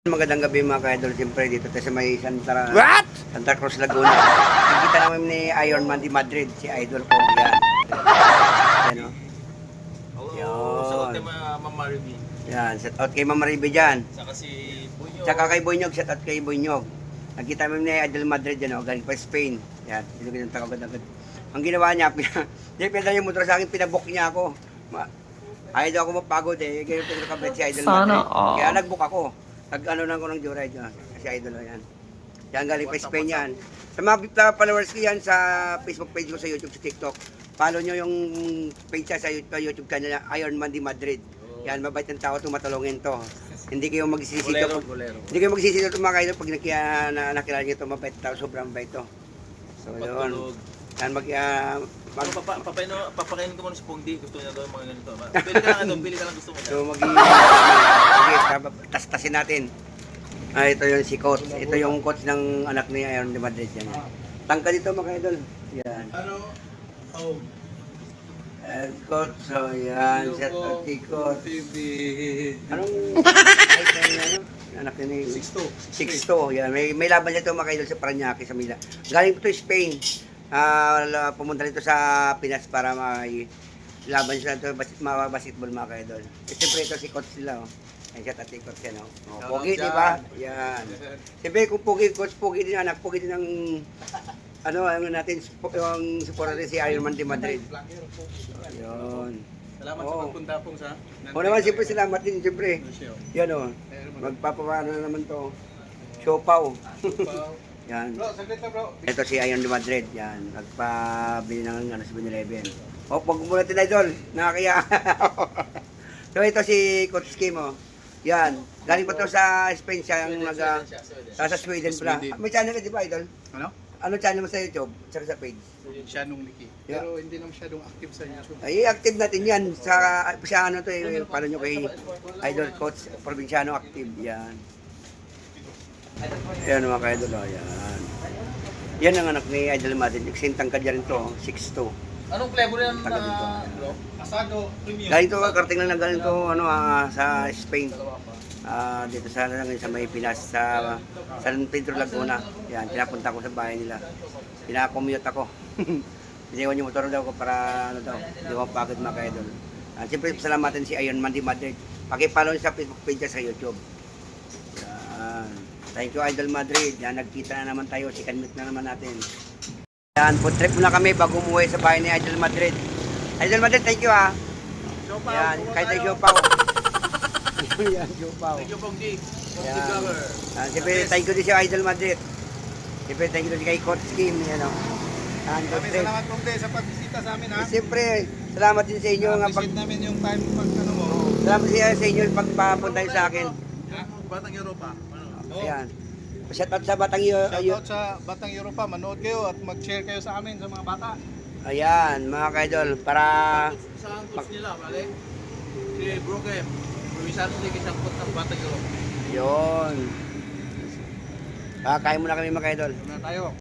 Magandang gabi mga ka-idol, siyempre dito tayo sa may Santa Cruz, Laguna. Nakita namin ni Iron Man di Madrid, si idol ko. Yan. Yan o. Hello, sa Ma'am Mariby. Yan, shout out kay Ma'am Mariby dyan. Saka si Bunyo. Tsaka kay Bunyog, shout out kay Bunyog. Nakita namin ni Idol Madrid yan o, galing pa Spain. Yan, dito ko yung agad-agad. Ang ginawa niya, pinadala yung motor sa akin, pinabook niya ako. Ayaw daw ako mapagod eh, ganyan pinakabit si Idol Madrid. Kaya nag-book ako. Nag-ano lang ko ng Joyride yun, kasi idol yan. Yan, galing pa Spain yan. Sa mga followers ko yan sa Facebook page ko, sa YouTube, sa TikTok, follow nyo yung page sa YouTube channel, Iron Man di Madrid. Yan, mabait ng tao, tumatulungin to. Hindi kayo magsisisi to. Hindi kayo magsisisi to mga kayo pag nakilala nyo to, mabait tao, sobrang bait to. So, yun. Yan, papakainin ko muna si Pongdi. Gusto niya daw yung mga ganito. Pili ka lang, pili ka lang gusto mo. So, tas-tasin natin. Ito yung si coach. Ito yung coach ng anak ni Iron de Madrid. Yan. Tangka dito mga idol. Yan. Coach, so yan. Set out kay coach. Anong anak ni 6'2". Yan. May laban niya ito mga idol sa Parañaque, sa Mila. Galing po ito Spain. Pumunta dito sa Pinas para may laban sila ito, basketball mga ka-idol. Siyempre ito si coach nila. Ay, siya tati coach yan. Pogi, di ba? Yan. Siyempre kung pogi, coach, pogi din anak, pogi din ang ano natin, yung supporter si Iron Man di Madrid. Yun. Salamat sa pagpunta pong sa... O naman, siyempre salamat din, siyempre. Yan o. Magpapawano na naman to. Siopaw. Yan. Ito si Iron de Madrid. Yan. Nagpabili ng 7-Eleven. O, pag muna natin idol. Nakakaya. So, ito si Coach Kim. Yan. Galing pa to sa Spain siya. Sa Sweden pala. May channel ka di ba idol? Ano? Ano channel mo sa YouTube? Tsaka sa page? Shanong Liki. Pero hindi naman masyadong active sa YouTube. Ay, active natin yan. Sa ano to eh. Paano nyo kay Idol Coach Provinciano active. Yan. Yan mga ka-idol. Yan. Yan ang anak ni Idol Madrid. Nagsintang ka dyan ito. 6'2". Anong flavor yan? Asado, premium. Galing to, karting lang galing to sa Spain. Dito sa may Pinas, sa San Pedro Laguna. Yan, pinapunta ko sa bahay nila. Pinakommute ako. Iniwan yung motor daw ko para ano daw, hindi ko mapagod mga ka-idol. Siyempre, salamatan si Iron Man di Madrid. Pakipollow sa Facebook page sa YouTube. Yan. Thank you Idol Madrid. Yan, nagkita na naman tayo. Sikan-meet na naman natin. Yan, food trip muna kami bago umuwi sa bahay ni Idol Madrid. Idol Madrid, thank you ha. Yan, kahit ay siopaw. Yan, siopaw. Thank you, Pongdi. Yan. Siyempre, thank you din si Idol Madrid. Siyempre, thank you din kay Coach Kim. Yan o. Salamat Pongdi sa pagbisita sa amin ha. Siyempre, salamat din sa inyo. Appreciate namin yung time pag ano mo. Salamat sa inyo pagpapunta sa akin. Batang Europa. Ayan. Shout out sa Batang Europa. Shout out sa Batang Europa. Manood kayo at mag-share kayo sa amin sa mga bata. Ayan, mga ka-idol, para... Sa coach nila, bale? Si Brokem. Provinciano Liki sa coach ng Batang Europa. Yun. Kakain muna kami mga ka-idol. Na tayo.